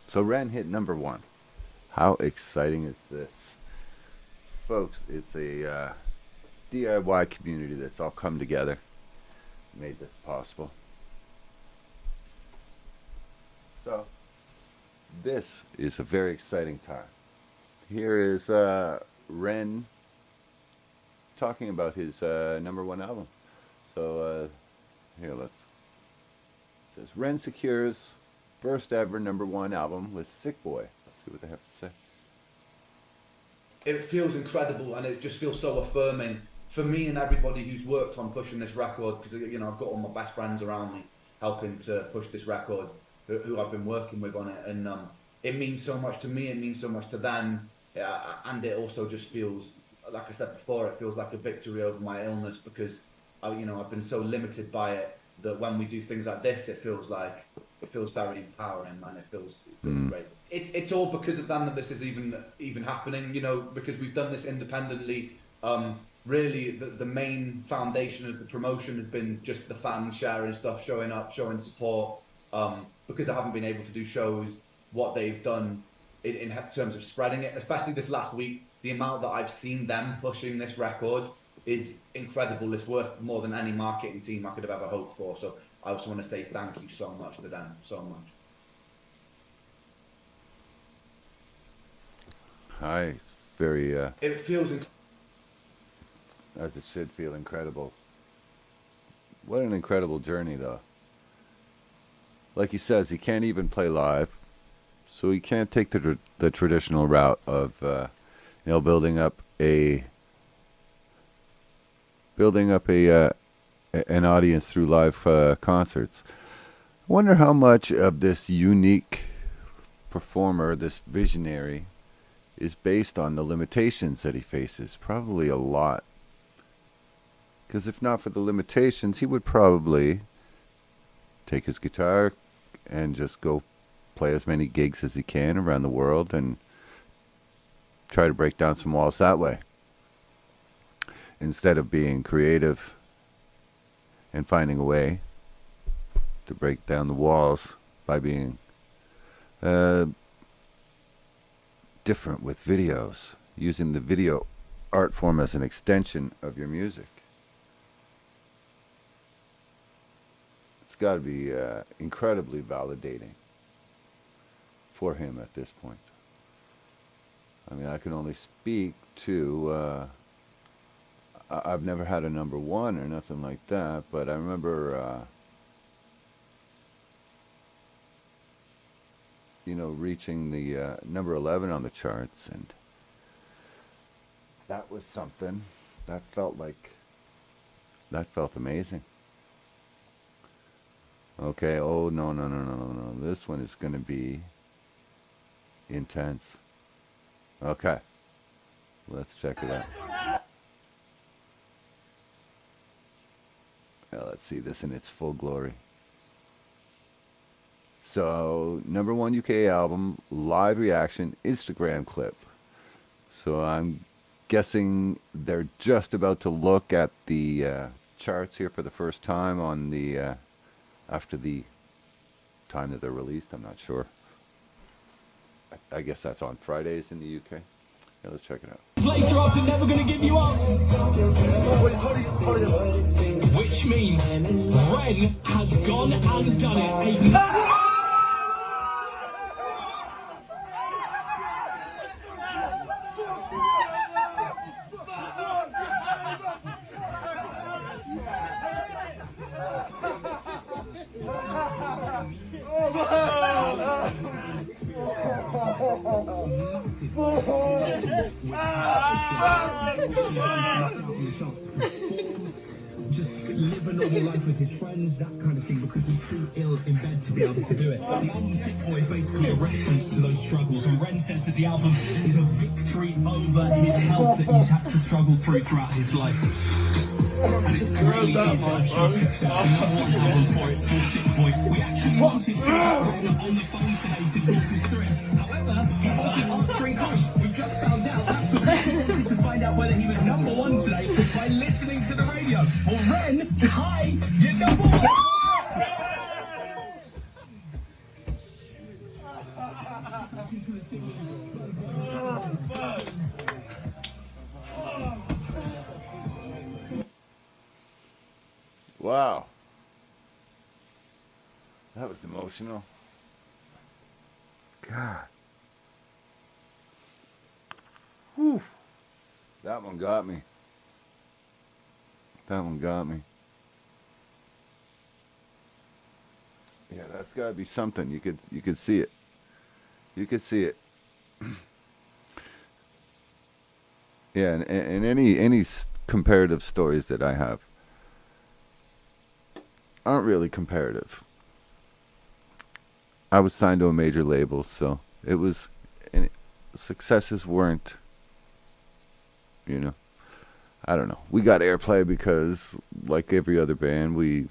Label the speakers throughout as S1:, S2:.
S1: So REN hit #1. How exciting is this? Folks, it's a DIY community that's all come together, made this possible. So, this is a very exciting time. Here is REN talking about his #1 album. So, here, it says, REN secures first ever #1 album with Sick Boy. Let's see what they have to say.
S2: It feels incredible, and it just feels so affirming for me and everybody who's worked on pushing this record, because I've got all my best friends around me helping to push this record, who I've been working with on it, and it means so much to me, it means so much to them, and it also just feels, like I said before, it feels like a victory over my illness, because I've been so limited by it that when we do things like this, it feels very empowering, and it feels great. It's all because of them that this is even happening, because we've done this independently. Really, the main foundation of the promotion has been just the fans sharing stuff, showing up, showing support. Because I haven't been able to do shows, what they've done in terms of spreading it, especially this last week, the amount that I've seen them pushing this record is incredible. It's worth more than any marketing team I could have ever hoped for. So I also want to say thank you so much to them, so much.
S1: Hi, it's very,
S2: It feels
S1: as it should feel, incredible. What an incredible journey, though. Like he says, he can't even play live, so he can't take the traditional route of, building up an audience through live concerts. I wonder how much of this unique performer, this visionary, is based on the limitations that he faces. Probably a lot. Because if not for the limitations, he would probably take his guitar and just go play as many gigs as he can around the world and try to break down some walls that way, instead of being creative and finding a way to break down the walls by being different with videos, using the video art form as an extension of your music. It's got to be incredibly validating for him at this point. I mean, I can only speak to, I've never had a #1 or nothing like that, but I remember, reaching the number 11 on the charts, and that was something. That felt amazing. Okay, oh, no. This one is going to be intense. Okay, let's check it out. Now, let's see this in its full glory. So, #1 UK album, live reaction, Instagram clip. So I'm guessing they're just about to look at the charts here for the first time on the after the time that they're released. I'm not sure. I guess that's on Fridays in the UK. Yeah, let's check it out.
S3: Later after Never Gonna Give You Up. Which means REN has gone and done it. Just live a normal life with his friends, that kind of thing, because he's too ill in bed to be able to do it. The album Sick Boy is basically a reference to those struggles, and REN says that the album is a victory over his health that he's had to struggle throughout his life. And it's really is a huge success. The #1 album for it, for Sick Boy. We actually wanted to get REN on the phone today to talk us through it. However, he wasn't answering calls. We just found out that's because we wanted to find out whether he was #1 today by listening to the radio. Well, REN, hi, you're #1.
S1: Wow. That was emotional. God. Whew. That one got me. That one got me. Yeah, that's got to be something. You could see it. You could see it. Yeah, and any comparative stories that I have aren't really comparative. I was signed to a major label, so it was, and successes weren't, I don't know. We got airplay because, like every other band,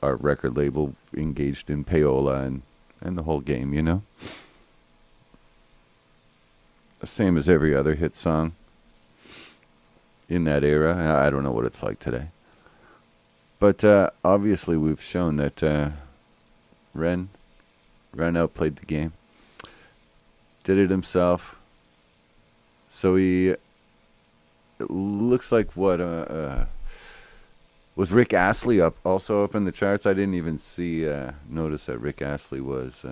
S1: our record label engaged in payola and the whole game, The same as every other hit song in that era. I don't know what it's like today. But obviously we've shown that Ren outplayed the game. Did it himself. So it looks like was Rick Astley also up in the charts? I didn't even notice that Rick Astley was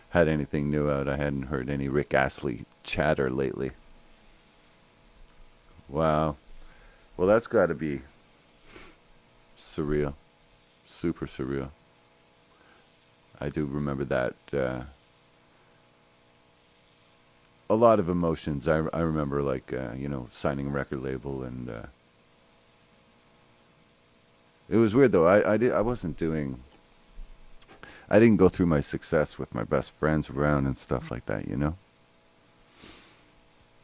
S1: had anything new out. I hadn't heard any Rick Astley chatter lately. Wow. Well, that's got to be surreal. Super surreal. I do remember that. A lot of emotions. I remember, like, signing a record label, and it was weird though. I didn't go through my success with my best friends around and stuff like that.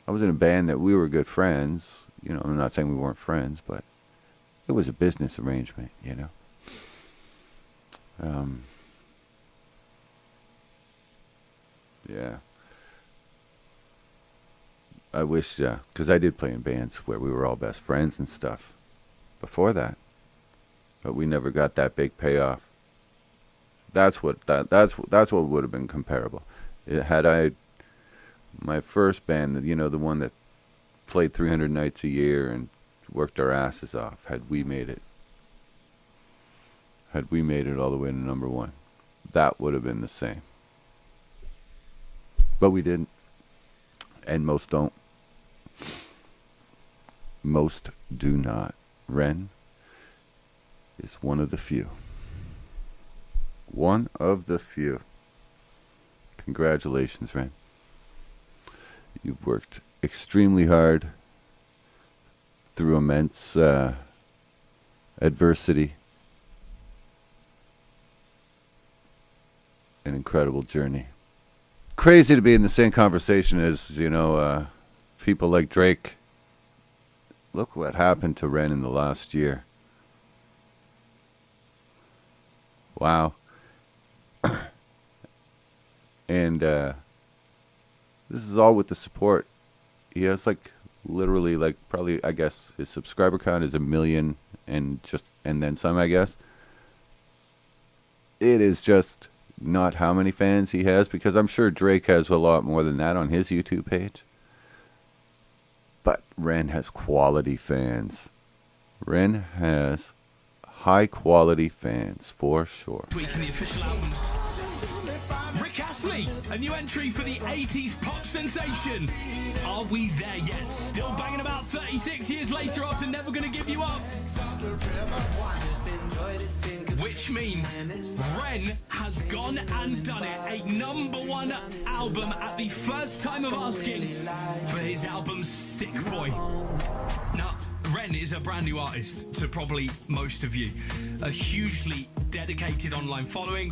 S1: I was in a band that we were good friends. I'm not saying we weren't friends, but it was a business arrangement. Yeah. I wish, because I did play in bands where we were all best friends and stuff before that, but we never got that big payoff. That's what would have been comparable. My first band, the one that played 300 nights a year and worked our asses off, had we made it all the way to number one, that would have been the same. But we didn't. And most don't. Most do not. Ren is one of the few. One of the few. Congratulations, Ren. You've worked extremely hard through immense adversity. An incredible journey. Crazy to be in the same conversation as, people like Drake. Look what happened to Ren in the last year. Wow. And this is all with the support. He has literally probably, I guess his subscriber count is 1 million and then some, I guess. It is just not how many fans he has, because I'm sure Drake has a lot more than that on his YouTube page. But Ren has quality fans. Ren has high quality fans for sure.
S3: Tweaking the official albums. Rick Astley, a new entry for the 80s pop sensation. Are we there yet? Still banging about 36 years later after Never Gonna Give You Up. Which means Ren has gone and done it. A #1 album at the first time of asking for his album Sick Boy. Now, Ren is a brand new artist to probably most of you. A hugely dedicated online following.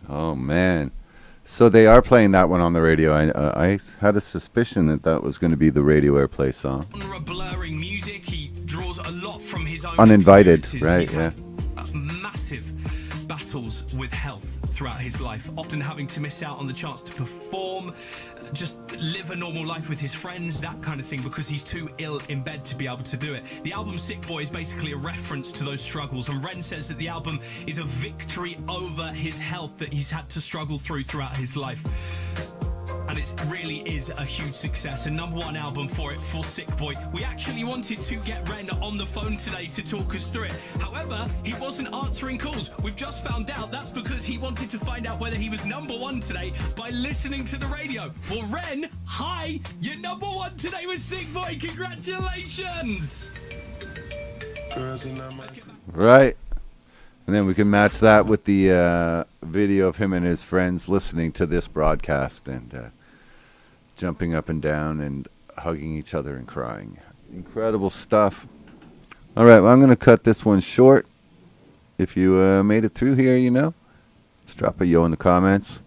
S1: Oh, man. So they are playing that one on the radio. I had a suspicion that was going to be the radio airplay song.
S3: Blurring music. He draws a lot from his own
S1: Uninvited,
S3: experiences.
S1: right?
S3: He's
S1: Yeah.
S3: massive
S4: battles with health throughout his life, often having to miss out on the chance to perform, just live a normal life with his friends, that kind of thing, because he's too ill in bed to be able to do it. The album Sick Boy is basically a reference to those struggles, and Ren says that the album is a victory over his health that he's had to struggle throughout his life. And it really is a huge success, a #1 album for Sick Boy. We actually wanted to get Ren on the phone today to talk us through it. However, he wasn't answering calls. We've just found out that's because he wanted to find out whether he was #1 today by listening to the radio. Well, Ren, hi, you're #1 today with Sick Boy. Congratulations!
S1: Right. And then we can match that with the video of him and his friends listening to this broadcast and jumping up and down and hugging each other and crying. Incredible stuff. All right, well, I'm going to cut this one short. If you made it through here, just drop a yo in the comments.